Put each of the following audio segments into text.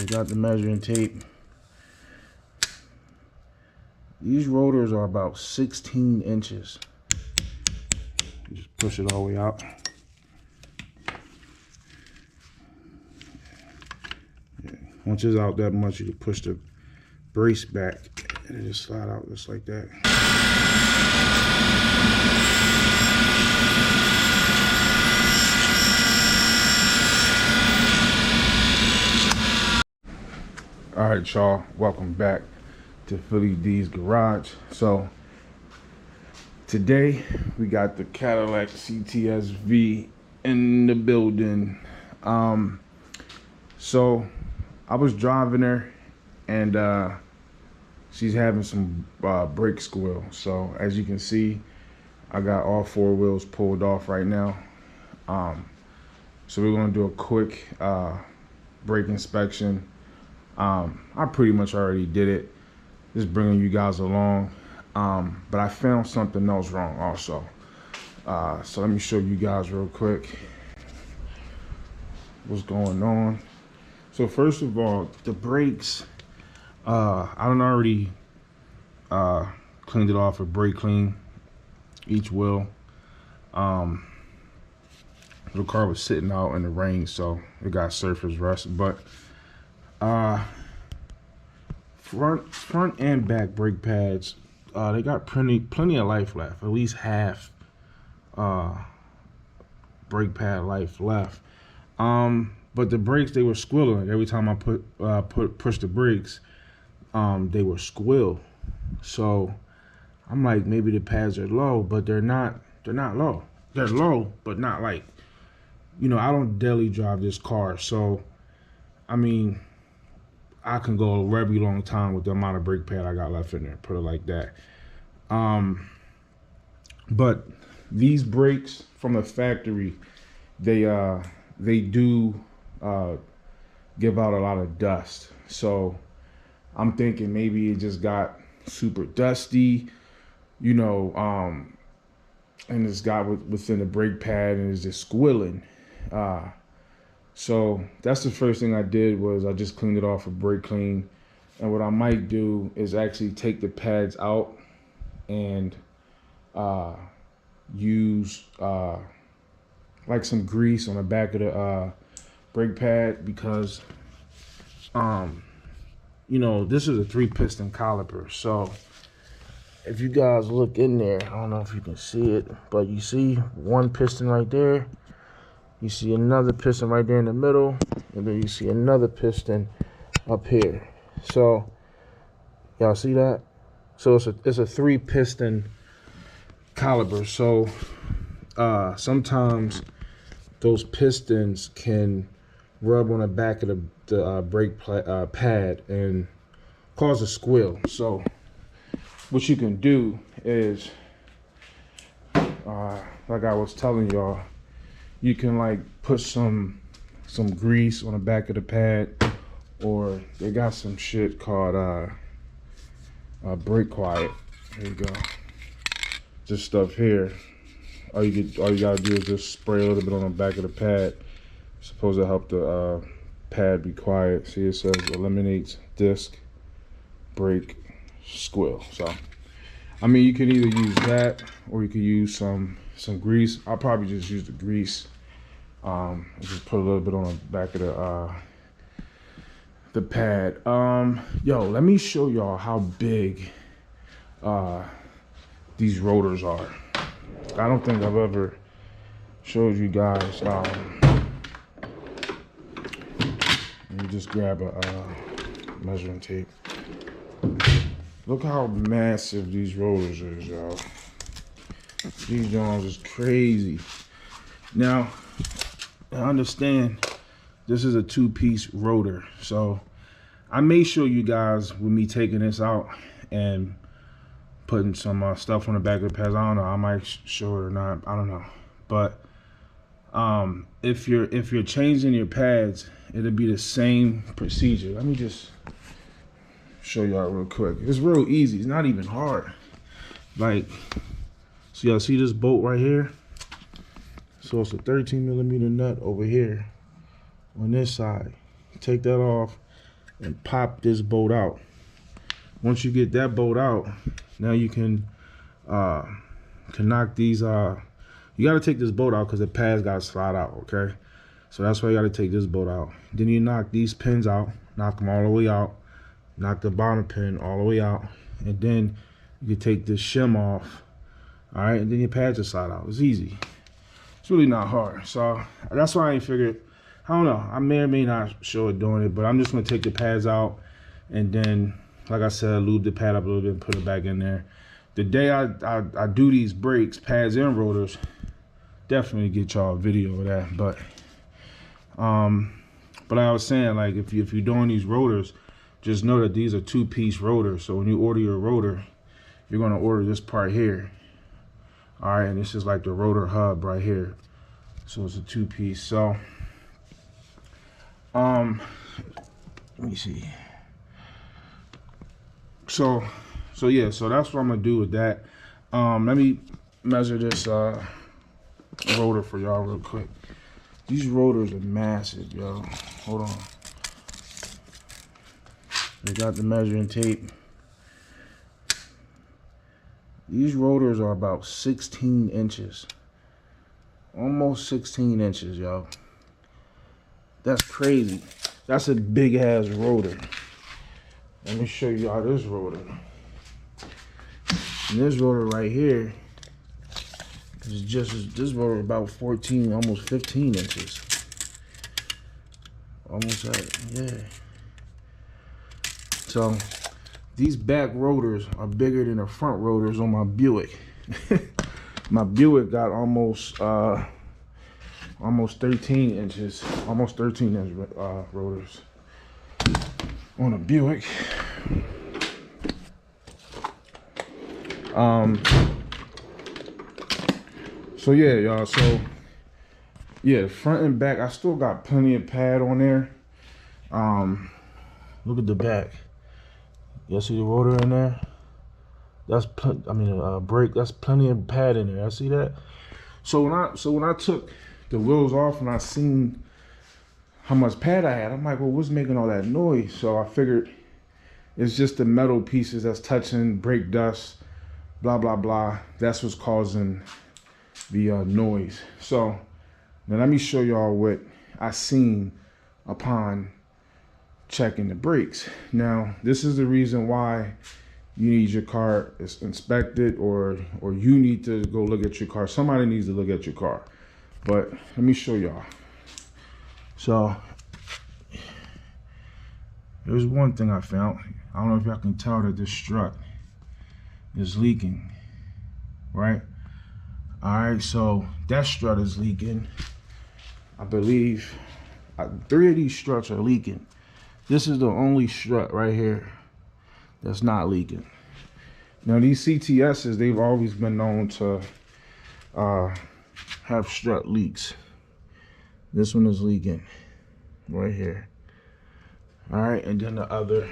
We got the measuring tape. These rotors are about 16 inches. You just push it all the way out. Yeah. Once it's out that much, you can push the brace back and it just slide out just like that. All right, y'all, welcome back to Philly D's Garage. So today we got the Cadillac CTS-V in the building. So I was driving her and she's having some brake squeal. So as you can see, I got all 4 wheels pulled off right now. So we're gonna do a quick brake inspection. I pretty much already did it, just bringing you guys along, but I found something else wrong also. So let me show you guys real quick what's going on. So first of all, the brakes, I done already cleaned it off with brake clean, each wheel. The car was sitting out in the rain, so it got surface rust, but front and back brake pads, they got plenty of life left, at least half brake pad life left. But the brakes, they were squealing. Every time I push the brakes, they were squeal. So I'm like, maybe the pads are low, but they're not low. They're low, but not like, you know, I don't daily drive this car, so I mean, I can go a very long time with the amount of brake pad I got left in there, put it like that. But these brakes from the factory, they do give out a lot of dust. So I'm thinking maybe it just got super dusty, you know, and it's got within the brake pad and it's just squealing. So that's the first thing I did, was I just cleaned it off with brake clean. And what I might do is actually take the pads out and use like some grease on the back of the brake pad, because you know, this is a 3-piston caliper. So if you guys look in there, I don't know if you can see it, but you see one piston right there. You see another piston right there in the middle, and then you see another piston up here. So y'all see that? So it's a 3-piston caliper. So sometimes those pistons can rub on the back of the brake pad and cause a squeal. So what you can do is, like I was telling y'all, you can like put some grease on the back of the pad, or they got some shit called brake quiet. Here you go. This stuff here. All you gotta do is just spray a little bit on the back of the pad. It's supposed to help the pad be quiet. See, it says eliminates disc brake squeal. So I mean, you can either use that or you could use some grease. I'll probably just use the grease. Just put a little bit on the back of the pad. Yo, let me show y'all how big these rotors are. I don't think I've ever showed you guys. Let me just grab a measuring tape. Look how massive these rotors is, y'all. These joints is crazy. Now, I understand this is a 2-piece rotor, so I may show you guys with me taking this out and putting some stuff on the back of the pads. I don't know, I might show it or not, I don't know. But if you're changing your pads, it'll be the same procedure. Let me just show y'all real quick. It's real easy, it's not even hard. Like, so y'all see this bolt right here? So it's a 13mm nut over here on this side. Take that off, and pop this bolt out. Once you get that bolt out, now you can knock these. You got to take this bolt out because the pads got to slide out. Okay, so that's why you got to take this bolt out. Then you knock these pins out, knock them all the way out, knock the bottom pin all the way out, and then you can take this shim off. All right, and then your pads will slide out. It's easy. It's really not hard. So that's why I ain't figured. I don't know. I may or may not show it doing it, but I'm just gonna take the pads out, and then, like I said, lube the pad up a little bit and put it back in there. The day I do these brakes, pads and rotors, definitely get y'all a video of that. But I was saying, like, if you're doing these rotors, just know that these are 2-piece rotors. So when you order your rotor, you're gonna order this part here. All right, and this is like the rotor hub right here. So it's a 2-piece. So let me see. So yeah, so that's what I'm gonna do with that. Let me measure this rotor for y'all real quick. These rotors are massive, yo. Hold on. They got the measuring tape. These rotors are about 16 inches. Almost 16 inches, yo. That's crazy. That's a big ass rotor. Let me show y'all this rotor. And this rotor right here is just, this rotor about 14, almost 15 inches. Almost that, yeah. So these back rotors are bigger than the front rotors on my Buick. My Buick got almost 13 inches, almost 13 inch rotors on a Buick. So yeah, y'all. So yeah, front and back, I still got plenty of pad on there. Look at the back. You see the rotor in there? That's brake. That's plenty of pad in there. I see that. So when I took the wheels off and I seen how much pad I had, I'm like, well, what's making all that noise? So I figured it's just the metal pieces that's touching, brake dust, blah blah blah. That's what's causing the noise. So now let me show y'all what I seen upon checking the brakes. Now this is the reason why you need your car inspected, or you need to go look at your car. Somebody needs to look at your car. But let me show y'all. So there's one thing I found. I don't know if y'all can tell that this strut is leaking, right? All right, so that strut is leaking. I believe 3 of these struts are leaking. This is the only strut right here that's not leaking. Now these CTS's, they've always been known to have strut leaks. This one is leaking right here. All right, and then the other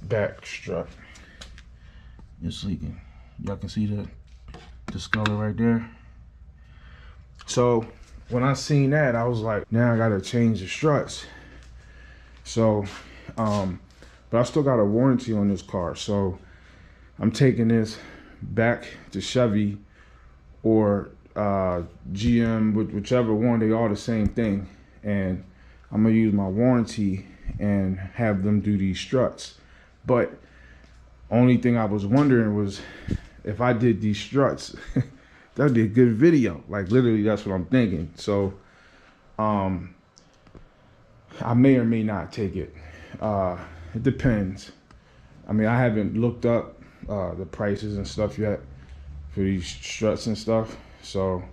back strut is leaking. Y'all can see the discolor right there. So when I seen that, I was like, now I gotta change the struts. So but I still got a warranty on this car, so I'm taking this back to Chevy or GM, whichever one. They all the same thing, and I'm gonna use my warranty and have them do these struts. But only thing I was wondering was if I did these struts, that would be a good video. Like literally, that's what I'm thinking. So I may or may not take it. It depends. I mean, I haven't looked up the prices and stuff yet for these struts and stuff. So,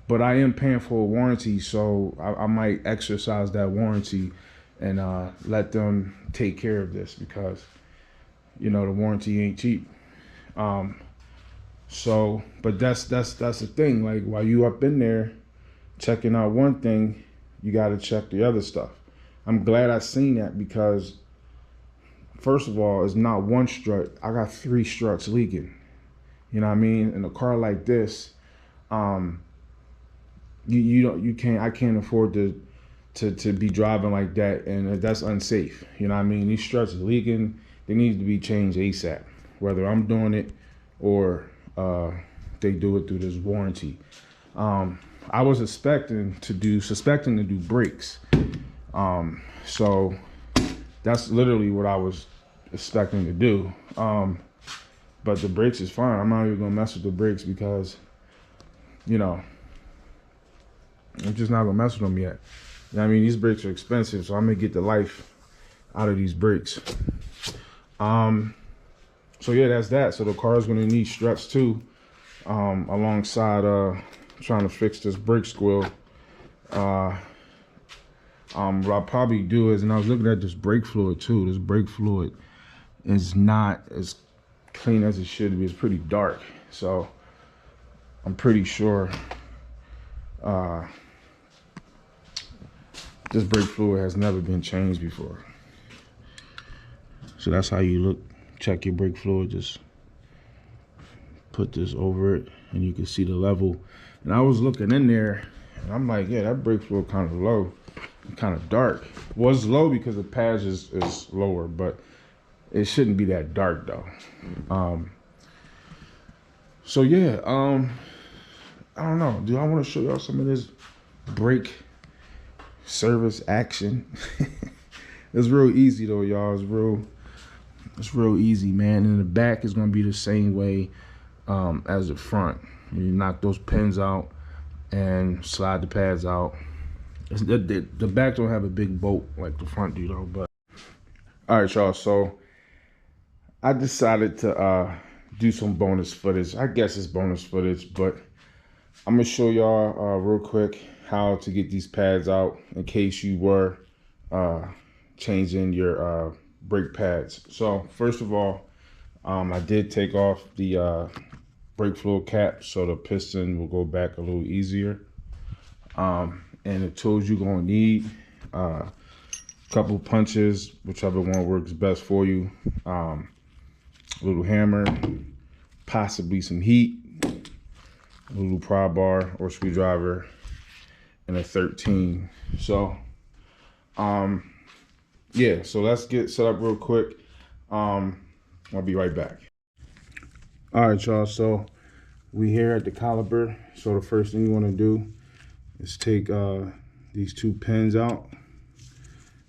but I am paying for a warranty, so I might exercise that warranty and let them take care of this, because you know the warranty ain't cheap. So, but that's the thing. Like while you up in there checking out one thing, you got to check the other stuff. I'm glad I seen that, because first of all, it's not one strut. I got 3 struts leaking. You know what I mean? In a car like this, I can't afford to to be driving like that, and that's unsafe. You know what I mean? These struts are leaking. They need to be changed ASAP. Whether I'm doing it or they do it through this warranty. I was suspecting to do brakes. So that's literally what I was expecting to do. But the brakes is fine. I'm not even gonna mess with the brakes because, you know, I'm just not gonna mess with them yet. You know what I mean? These brakes are expensive, so I'm gonna get the life out of these brakes. So yeah, that's that. So the car is gonna need struts too, alongside trying to fix this brake squeal. What I'll probably do is, and I was looking at this brake fluid too. This brake fluid is not as clean as it should be. It's pretty dark. So I'm pretty sure this brake fluid has never been changed before. So that's how you look, check your brake fluid. Just put this over it and you can see the level. And I was looking in there and I'm like, yeah, that brake fluid kind of low, kind of dark. Well, it's low because the pads is lower, but it shouldn't be that dark though. So yeah, I don't know. Do I want to show y'all some of this brake service action? It's real easy though, y'all. It's real easy, man. And the back is gonna be the same way as the front. You knock those pins out and slide the pads out. The back don't have a big bolt like the front do though. But all right, y'all. So I decided to do some bonus footage. I guess it's bonus footage, but I'm gonna show y'all real quick how to get these pads out in case you were changing your brake pads. So first of all, I did take off the brake fluid cap so the piston will go back a little easier. And the tools you're gonna need, a couple punches, whichever one works best for you, a little hammer, possibly some heat, a little pry bar or screwdriver, and a 13. So yeah, so let's get set up real quick. I'll be right back. All right, y'all, so we here at the caliper. So the first thing you want to do is take these two pins out.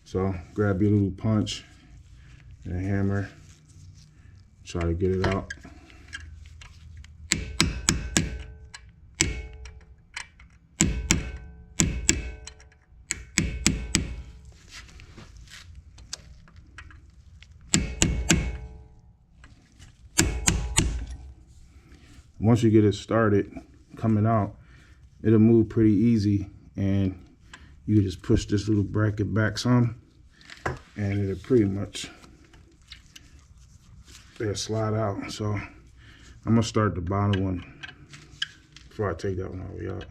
So grab your little punch and a hammer, try to get it out. Once you get it started coming out, it'll move pretty easy, and you can just push this little bracket back some and it'll pretty much slide out. So I'm gonna start the bottom one before I take that one all the way out.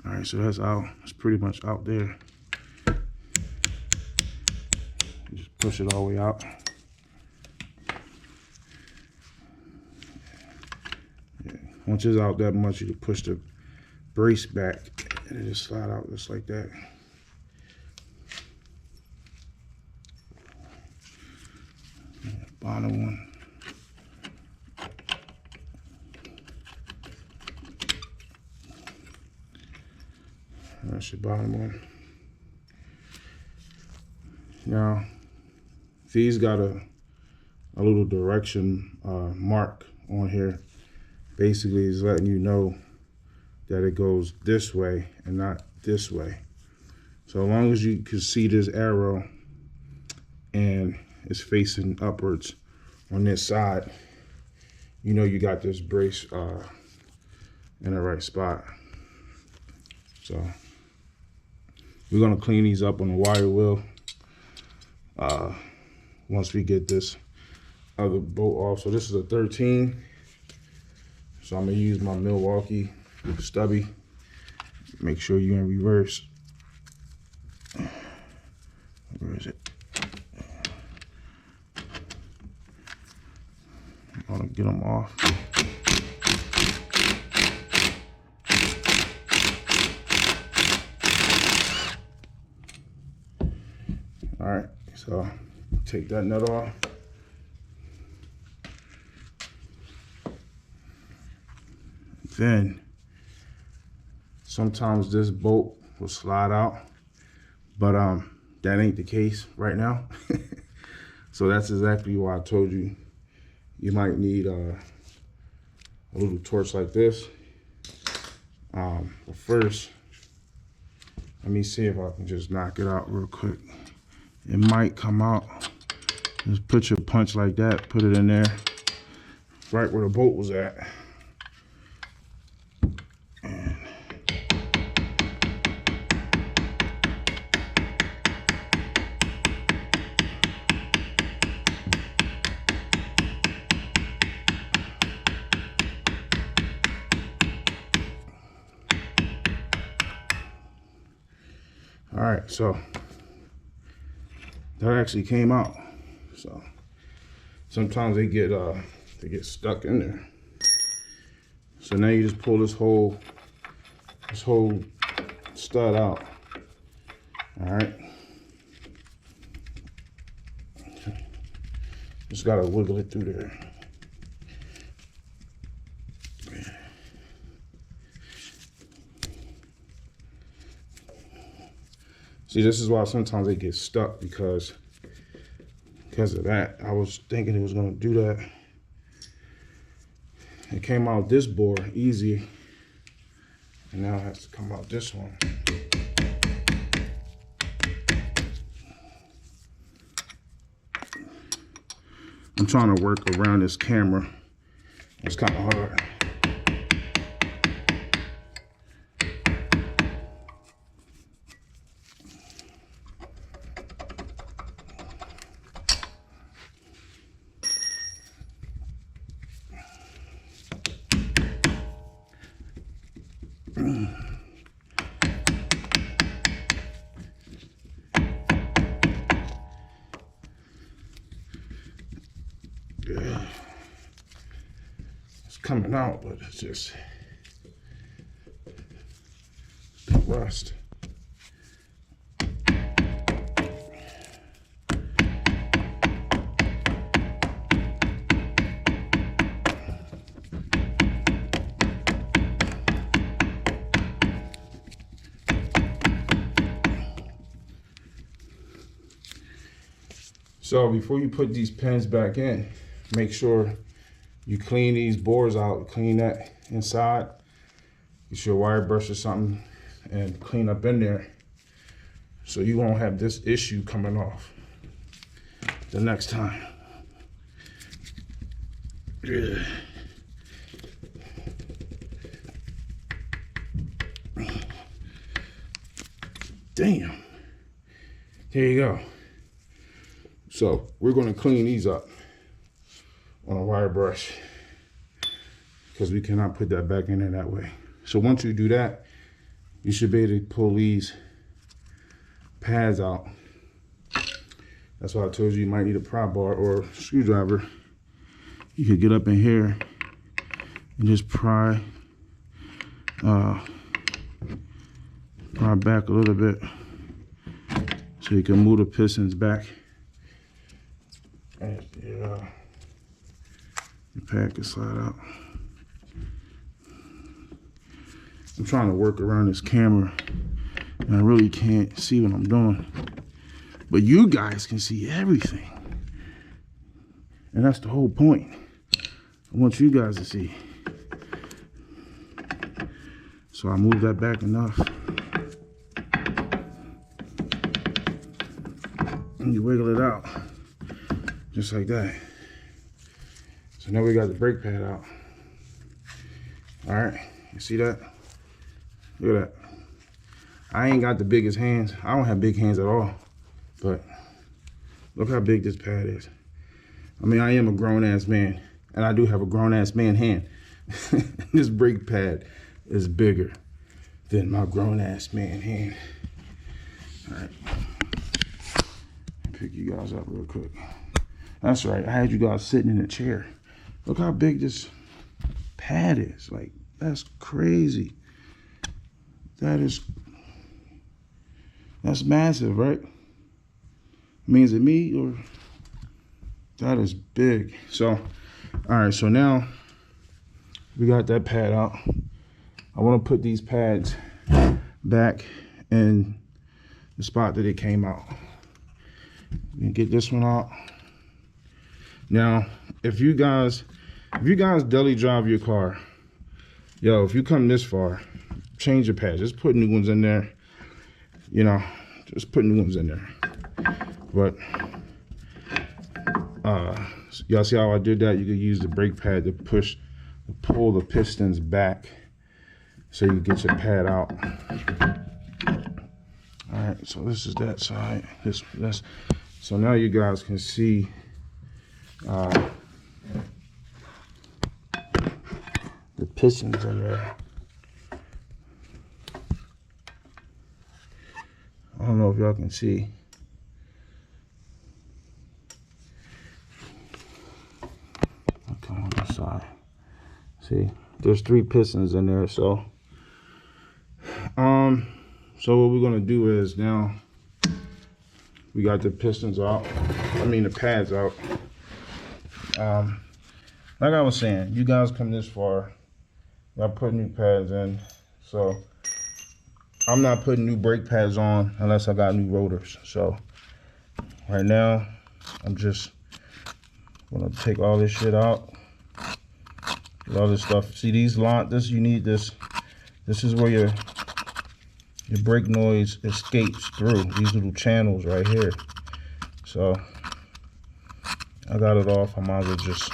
All right, so that's out. It's pretty much out there. Just push it all the way out. Yeah. Once it's out that much, you can push the brace back and it just slide out just like that. Bottom one. That's your bottom one. Now, these got a little direction mark on here. Basically, it's letting you know that it goes this way and not this way. So as long as you can see this arrow and it's facing upwards on this side, you know you got this brace in the right spot. So we're gonna clean these up on the wire wheel once we get this other bolt off. So this is a 13. So I'm gonna use my Milwaukee with stubby. Make sure you're in reverse. Where is it? want to get them off. All right, so take that nut off. Then sometimes this bolt will slide out, but that ain't the case right now. So that's exactly why I told you you might need a little torch like this. But first, let me see if I can just knock it out real quick. It might come out. Just put your punch like that, put it in there, right where the bolt was at. All right, so that actually came out. So sometimes they get stuck in there. So now you just pull this whole stud out. All right. Just gotta wiggle it through there. See, this is why sometimes they get stuck, because of that. I was thinking it was gonna do that. It came out this bore easy, and now it has to come out this one. I'm trying to work around this camera. It's kind of hard. It's coming out, but it's just the rust. So before you put these pins back in, make sure you clean these bores out, clean that inside. Get your wire brush or something and clean up in there, so you won't have this issue coming off the next time. Yeah. Damn. Here you go. So we're going to clean these up on a wire brush, because we cannot put that back in there that way. So once you do that, you should be able to pull these pads out. That's why I told you might need a pry bar or a screwdriver. You could get up in here and just pry back a little bit, so you can move the pistons back. And the pad can slide out. I'm trying to work around this camera, and I really can't see what I'm doing. But you guys can see everything. And that's the whole point. I want you guys to see. So I move that back enough. And you wiggle it out. Just like that. So now we got the brake pad out. All right, you see that? Look at that. I ain't got the biggest hands. I don't have big hands at all. But look how big this pad is. I mean, I am a grown-ass man, and I do have a grown-ass man hand. This brake pad is bigger than my grown-ass man hand. All right. Pick you guys up real quick. That's right, I had you guys sitting in a chair. Look how big this pad is. Like, that's crazy. That's massive, right? I mean, is it me or that is big? So, all right, so now we got that pad out. I want to put these pads back in the spot that it came out. We can get this one out. Now, if you guys deli drive your car, yo, if you come this far, change your pads. Just put new ones in there. You know, just put new ones in there. But y'all see how I did that? You could use the brake pad to pull the pistons back so you get your pad out. All right, so this is that side. So now you guys can see the pistons in there. I don't know if y'all can see. Okay, on this side. See, there's 3 pistons in there. So what we're gonna do is, now we got the pistons out. I mean the pads out. Like I was saying, you guys come this far, y'all put new pads in. So I'm not putting new brake pads on unless I got new rotors. So right now, I'm just gonna take all this shit out. Get all this stuff. See these this you need this. This is where your brake noise escapes through these little channels right here. So I got it off. I might as well just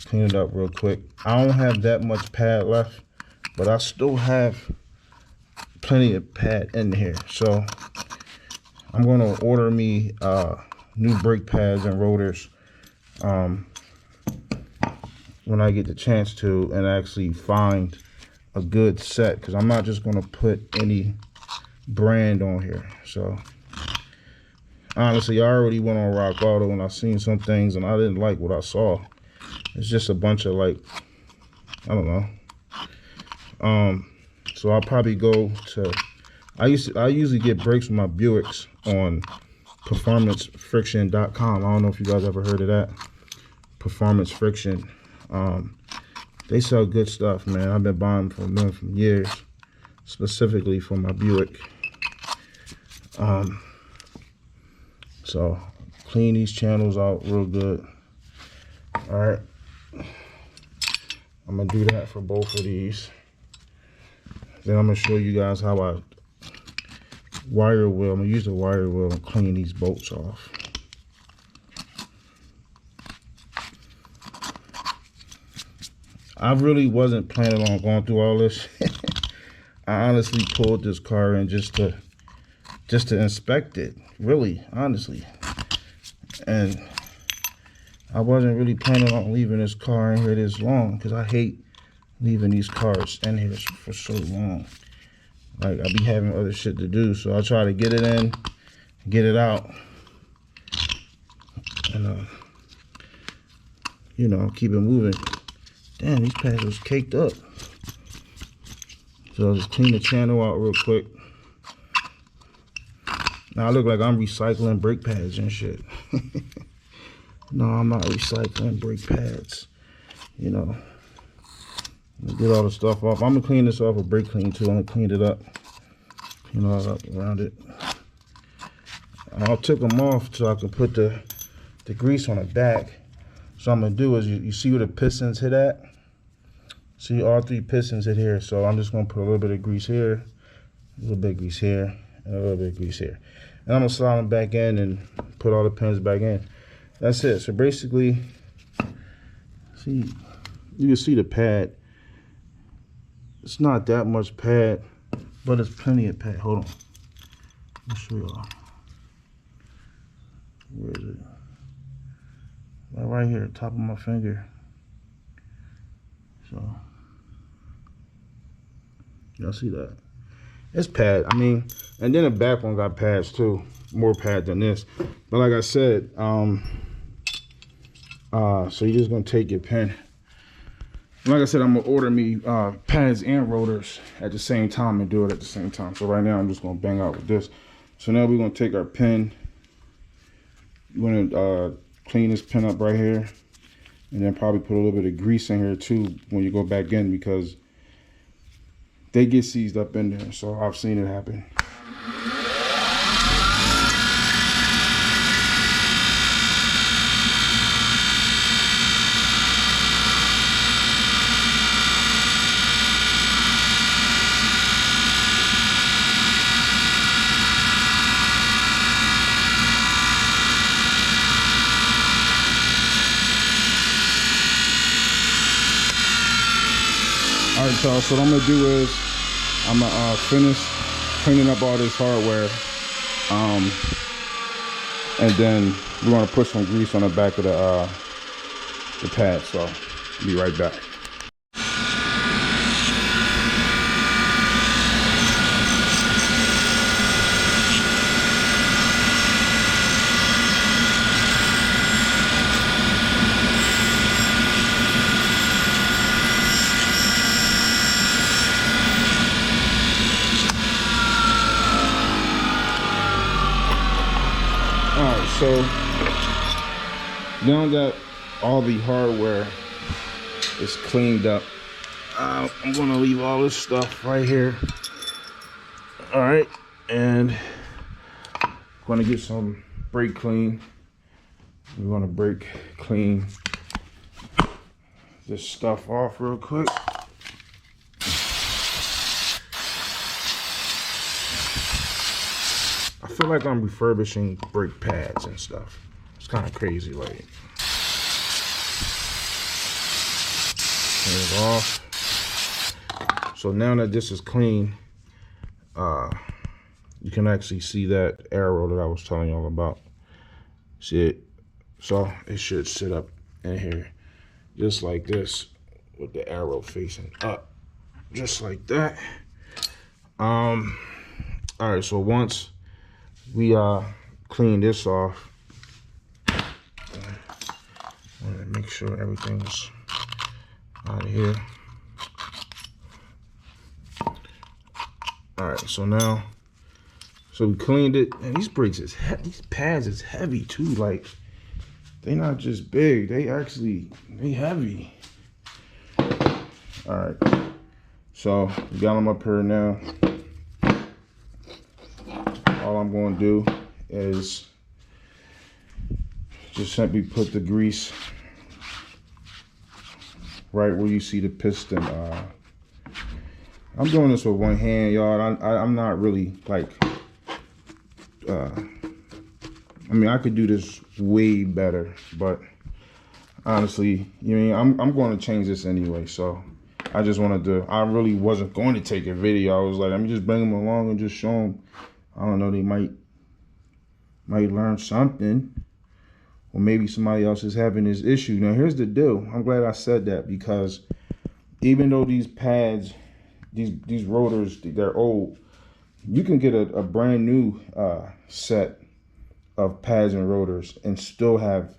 clean it up real quick. I don't have that much pad left, but I still have plenty of pad in here. So I'm gonna order me new brake pads and rotors when I get the chance to, and actually find a good set, because I'm not just gonna put any brand on here. So honestly, I already went on Rock Auto and I seen some things and I didn't like what I saw. It's just a bunch of, like, I don't know. So I'll probably go to, I usually get brakes with my Buicks on performancefriction.com. I don't know if you guys ever heard of that. Performance Friction. They sell good stuff, man. I've been buying from them for years, specifically for my Buick. So clean these channels out real good. All right, I'm gonna do that for both of these. Then I'm gonna show you guys how I wire wheel. I'm gonna use the wire wheel and clean these bolts off. I really wasn't planning on going through all this. I honestly pulled this car in just to inspect it, really, honestly. And I wasn't really planning on leaving this car in here this long, because I hate leaving these cars in here for so long. Like, I be having other shit to do, so I try to get it in, get it out, and you know, keep it moving. Damn, these pads was caked up. So I'll just clean the channel out real quick. Now I look like I'm recycling brake pads and shit. No, I'm not recycling brake pads. You know, get all the stuff off. I'm gonna clean this off with brake clean too. I'm gonna clean it up, clean all up around it. I took them off so I can put the grease on the back. So I'm gonna do is, you see where the pistons hit at? See, all 3 pistons hit here. So I'm just gonna put a little bit of grease here, a little bit of grease here, and a little bit of grease here. And I'm gonna slide them back in and put all the pins back in. That's it. So basically, see, you can see the pad. It's not that much pad, but it's plenty of pad. Hold on. Let me show y'all. Where is it? Right here, top of my finger. So y'all see that? It's pad. I mean, and then the back one got pads too, more pad than this. But like I said, So you're just gonna take your pen. Like I said, I'm gonna order me pads and rotors at the same time and do it at the same time. So right now I'm just gonna bang out with this. So now we're gonna take our pen. You wanna clean this pen up right here, and then probably put a little bit of grease in here too when you go back in, because they get seized up in there. So I've seen it happen. All right, y'all, so what I'm gonna do is I'm gonna finish cleaning up all this hardware, and then we're gonna put some grease on the back of the pad. So I'll be right back. Alright, so now that all the hardware is cleaned up, I'm gonna leave all this stuff right here. Alright, and I'm gonna get some brake clean. We're gonna brake clean this stuff off real quick. I feel like I'm refurbishing brake pads and stuff. It's kind of crazy, like. Turn it off. So now that this is clean, you can actually see that arrow that I was telling y'all about. See it? So it should sit up in here just like this, with the arrow facing up, just like that. All right, so once we clean this off, I want to make sure everything's out of here. All right, so now, so we cleaned it, and these brakes is these pads is heavy too. Like, they not just big, they heavy. All right, so we got them up here now. All I'm going to do is just simply put the grease right where you see the piston. I'm doing this with one hand, y'all. I'm not really like, I mean, I could do this way better, but honestly, you mean, I'm going to change this anyway. So I just wanted to, I really wasn't going to take a video. I was like, let me just bring them along and just show them. I don't know, they might learn something, or maybe somebody else is having this issue. Now, here's the deal. I'm glad I said that, because even though these pads, these rotors, they're old, you can get a brand new set of pads and rotors and still have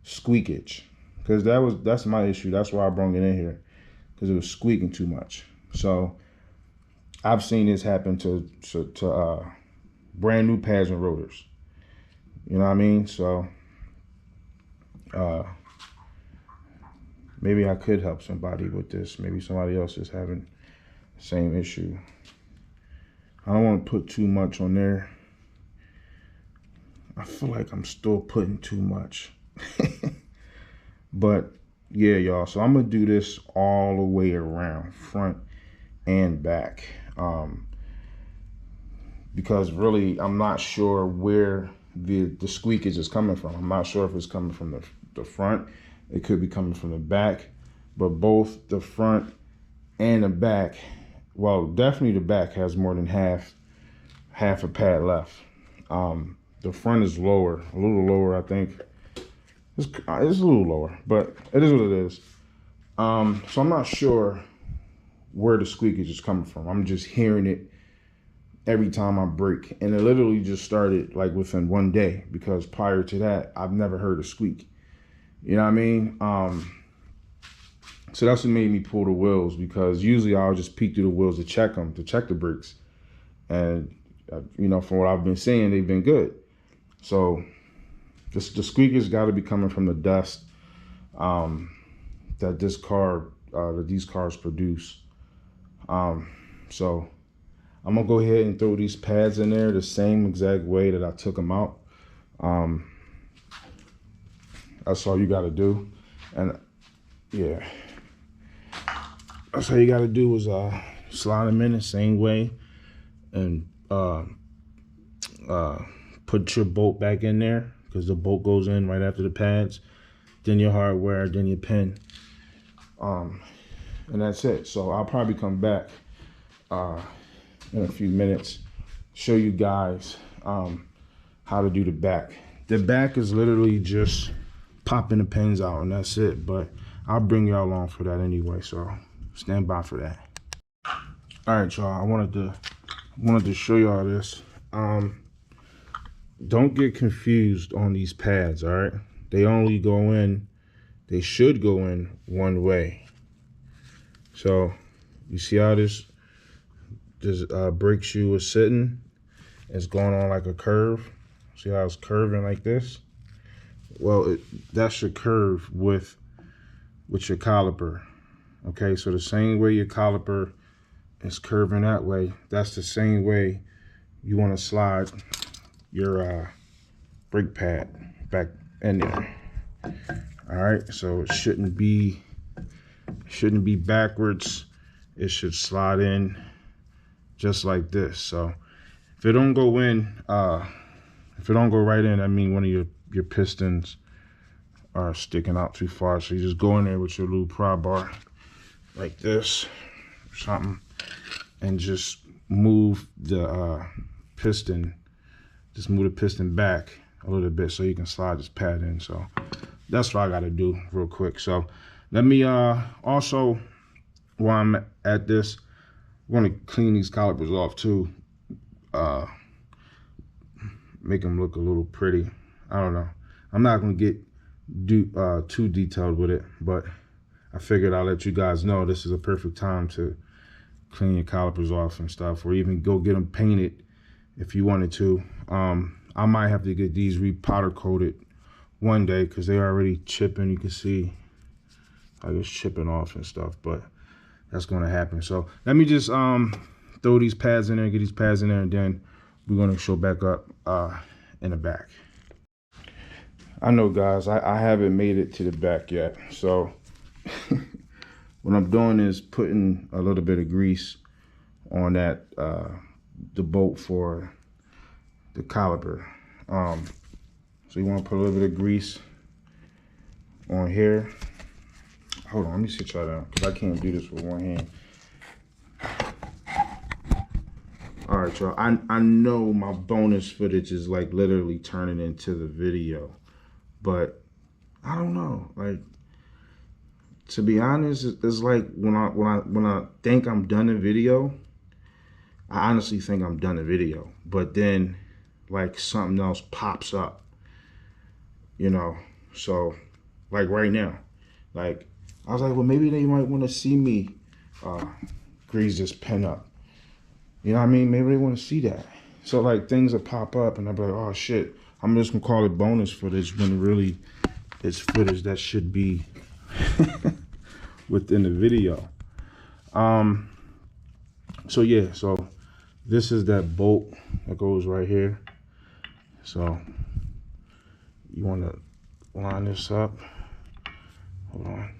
squeakage, because that's my issue. That's why I brought it in here, because it was squeaking too much. So I've seen this happen to brand new pads and rotors. You know what I mean? So maybe I could help somebody with this. Maybe somebody else is having the same issue. I don't want to put too much on there. I feel like I'm still putting too much. But yeah, y'all, so I'm gonna do this all the way around, front and back, because really I'm not sure where the squeakage is coming from. I'm not sure if it's coming from the front. It could be coming from the back, but both the front and the back, well, definitely the back has more than half a pad left. The front is lower, a little lower, I think. It's a little lower, but it is what it is. So I'm not sure where the squeakage is coming from. I'm just hearing it every time I brake, and it literally just started like within one day, because prior to that, I've never heard a squeak. You know what I mean? So that's what made me pull the wheels, because usually I'll just peek through the wheels to check them, to check the brakes. And, you know, from what I've been seeing, they've been good. So the squeakers got to be coming from the dust that these cars produce. So I'm gonna go ahead and throw these pads in there the same exact way that I took them out. That's all you got to do. And yeah, that's all you got to do is slide them in the same way, and put your bolt back in there, because the bolt goes in right after the pads, then your hardware, then your pin, and that's it. So I'll probably come back in a few minutes, show you guys how to do the back. The back is literally just popping the pins out, and that's it. But I'll bring y'all along for that anyway, so stand by for that. All right, y'all, I wanted to show y'all this. Don't get confused on these pads, all right? They only go in, they should go in one way. So you see how this brake shoe is sitting? It's going on like a curve. See how it's curving like this? Well, that's your curve with your caliper. Okay, so the same way your caliper is curving that way, that's the same way you want to slide your brake pad back in there. All right, so it shouldn't be backwards. It should slide in just like this. So if it don't go in, if it don't go right in, I mean one of your pistons are sticking out too far. So you just go in there with your little pry bar like this or something, and just move the piston. Just move the piston back a little bit so you can slide this pad in. So that's what I got to do real quick. So let me also, while I'm at this, I'm going to clean these calipers off too. Make them look a little pretty. I don't know. I'm not going to get too detailed with it, but I figured I'll let you guys know this is a perfect time to clean your calipers off and stuff, or even go get them painted if you wanted to. I might have to get these re-powder coated one day, because they're already chipping. You can see like it's chipping off and stuff, but that's going to happen. So let me just throw these pads in there, get these pads in there, and then we're going to show back up in the back. I know, guys, I haven't made it to the back yet, so what I'm doing is putting a little bit of grease on that the bolt for the caliper. So you want to put a little bit of grease on here. Hold on, let me sit y'all down, because I can't do this with one hand. All right, y'all, I know my bonus footage is like literally turning into the video, but I don't know. Like, to be honest, it's like when I think I'm done a video, I honestly think I'm done a video, but then like something else pops up, you know? So like right now, like I was like, well, maybe they might want to see me grease this pen up. You know what I mean? Maybe they want to see that. So like things will pop up, and I'll be like, oh shit, I'm just gonna call it bonus footage, when really it's footage that should be within the video. So yeah, so this is that bolt that goes right here. So you want to line this up. Hold on.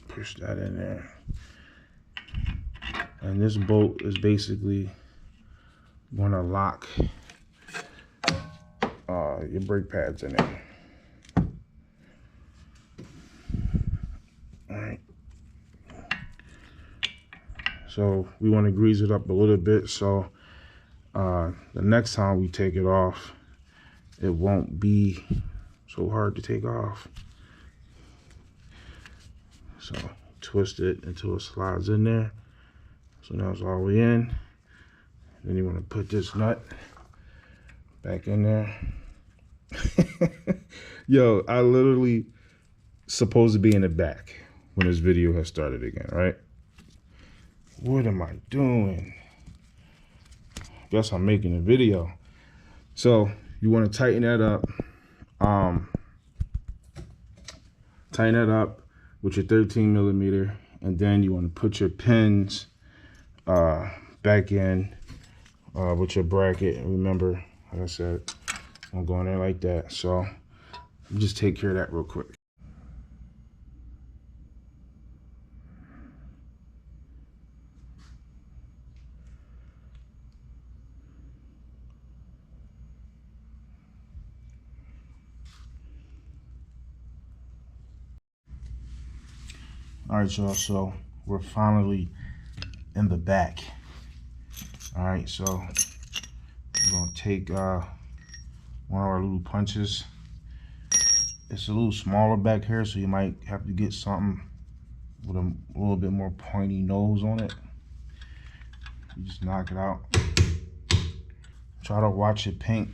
Push that in there. And this bolt is basically going to lock your brake pads in there. All right. So we want to grease it up a little bit, so the next time we take it off, it won't be so hard to take off. So twist it until it slides in there. So now it's all the way in. Then you want to put this nut back in there. Yo, I literally supposed to be in the back when this video has started again, right? What am I doing? Guess I'm making a video. So you want to tighten that up. Tighten that up with your 13mm, and then you want to put your pins back in with your bracket. Remember, like I said, I'm going there like that. So just take care of that real quick. All right, y'all, so we're finally in the back. All right, so we're gonna take one of our little punches. It's a little smaller back here, so you might have to get something with a little bit more pointy nose on it. You just knock it out. Try to watch it paint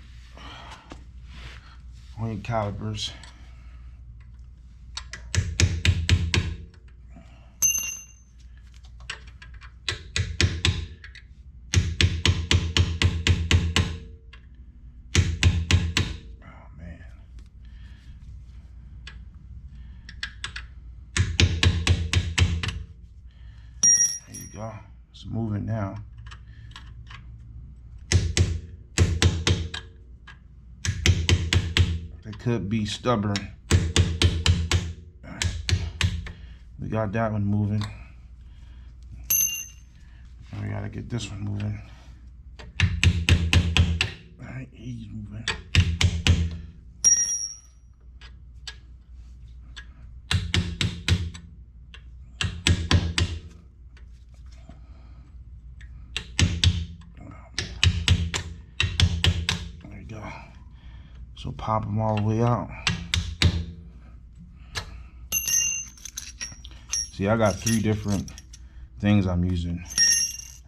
on your calipers. It's moving now. They could be stubborn. All right. We got that one moving. Now we gotta get this one moving. All right, he's moving. So pop them all the way out. See, I got 3 different things I'm using.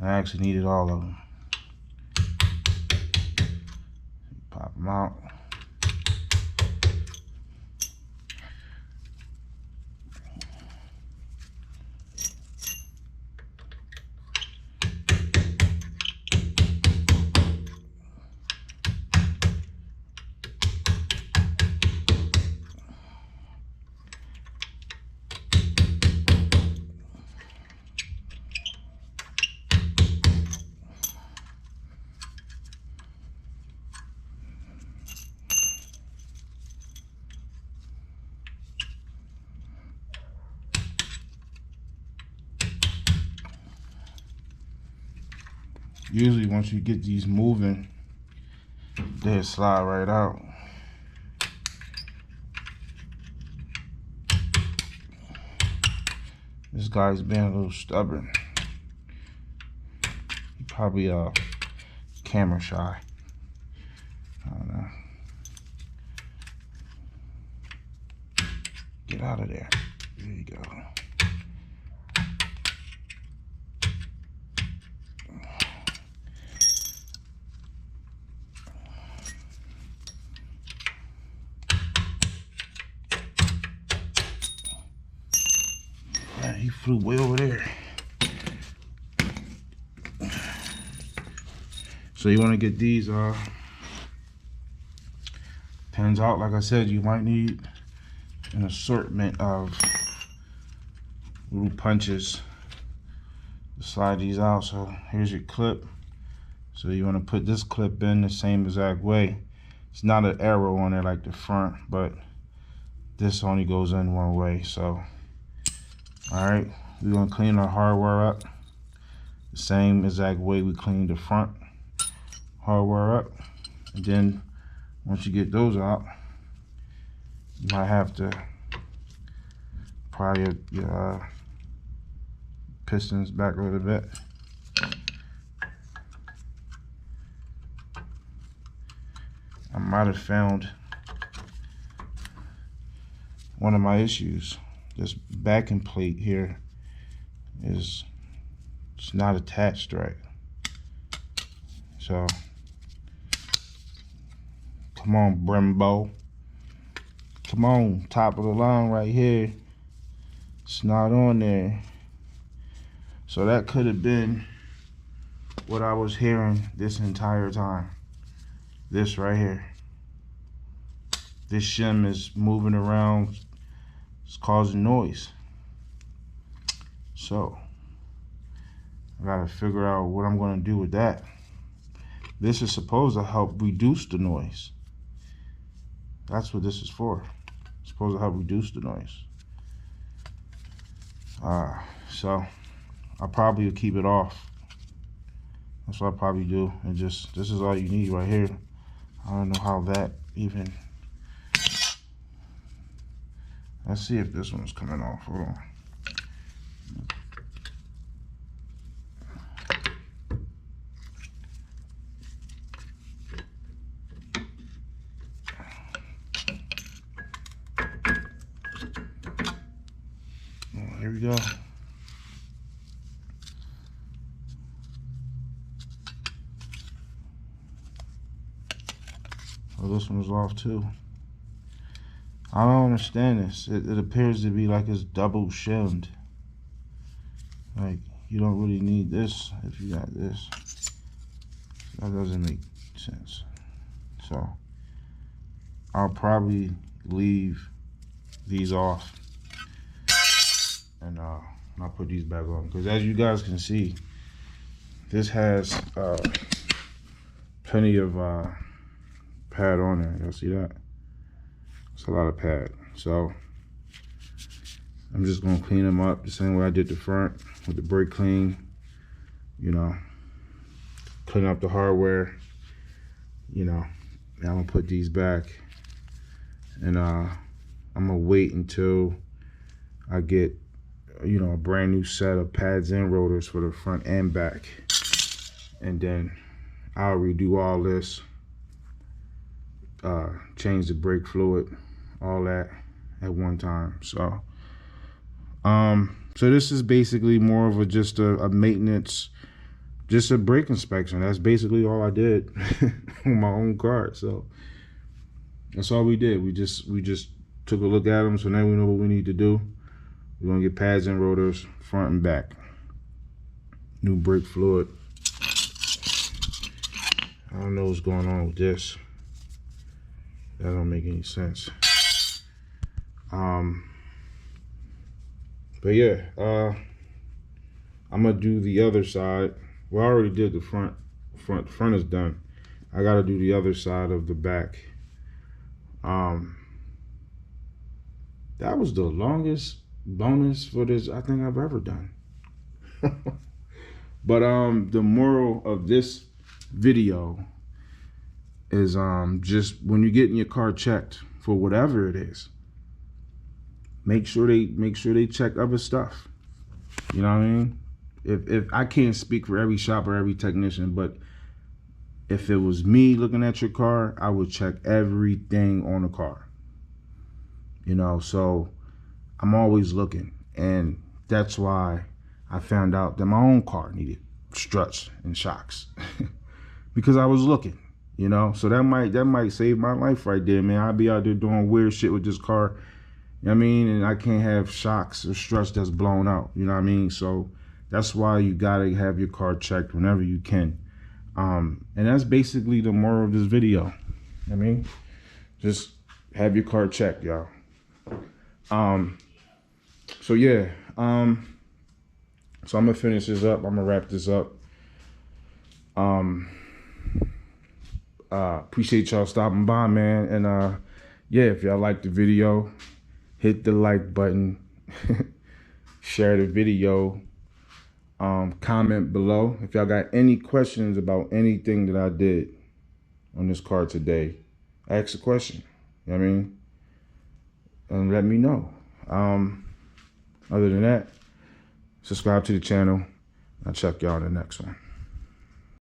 I actually needed all of them. Pop them out. Usually once you get these moving, they'll slide right out. This guy's being a little stubborn. He probably camera shy. I don't know. Get out of there. There you go. He flew way over there. So you want to get these pins out. Like I said, you might need an assortment of little punches to slide these out. So here's your clip. So you want to put this clip in the same exact way. It's not an arrow on there like the front, but this only goes in one way. So all right, we're gonna clean our hardware up the same exact way we cleaned the front hardware up. And then once you get those out, you might have to pry your pistons back a little bit. I might have found one of my issues. This backing plate here is it's not attached right. So Come on, Brembo. Come on, top of the line right here. It's not on there. So that could have been what I was hearing this entire time. This right here. This shim is moving around. It's causing noise. So I gotta figure out what I'm gonna do with that. This is supposed to help reduce the noise. That's what this is for. It's supposed to help reduce the noise. So I probably will keep it off. That's what I probably do. And just, this is all you need right here. I don't know how that even. Let's see if this one's coming off. Hold on. Here we go. Oh, this one is off too. I don't understand this. It appears to be like it's double shimmed. Like, you don't really need this if you got this. That doesn't make sense. So I'll probably leave these off. And I'll put these back on, because as you guys can see, this has plenty of pad on there. Y'all see that? It's a lot of pad. So I'm just gonna clean them up the same way I did the front with the brake clean. You know, clean up the hardware. You know, and I'm gonna put these back, and I'm gonna wait until I get, you know, a brand new set of pads and rotors for the front and back, and then I'll redo all this, change the brake fluid, all that at one time. So so this is basically more of just a maintenance, just a brake inspection. That's basically all I did on my own car. So that's all we did. We just took a look at them, so now we know what we need to do. We're gonna get pads and rotors, front and back. New brake fluid. I don't know what's going on with this. That don't make any sense. But yeah, I'm gonna do the other side. Well, I already did the front. The front is done. I gotta do the other side of the back. That was the longest bonus for this I think I've ever done. But the moral of this video is just when you're getting your car checked for whatever it is, make sure they check other stuff. You know what I mean? If I can't speak for every shop or every technician, but if it was me looking at your car, I would check everything on the car. You know, so I'm always looking, and that's why I found out that my own car needed struts and shocks because I was looking, you know. So that might save my life right there, man. I'd be out there doing weird shit with this car, you know what I mean, and I can't have shocks or struts that's blown out, you know what I mean. So that's why you gotta have your car checked whenever you can. And that's basically the moral of this video. I mean, just have your car checked, y'all. So yeah, so I'm gonna finish this up. I'm gonna wrap this up. Appreciate y'all stopping by, man. And yeah, if y'all like the video, hit the like button, share the video, comment below. If y'all got any questions about anything that I did on this car today, ask a question, you know what I mean? And let me know. Other than that, subscribe to the channel. I'll check y'all in the next one.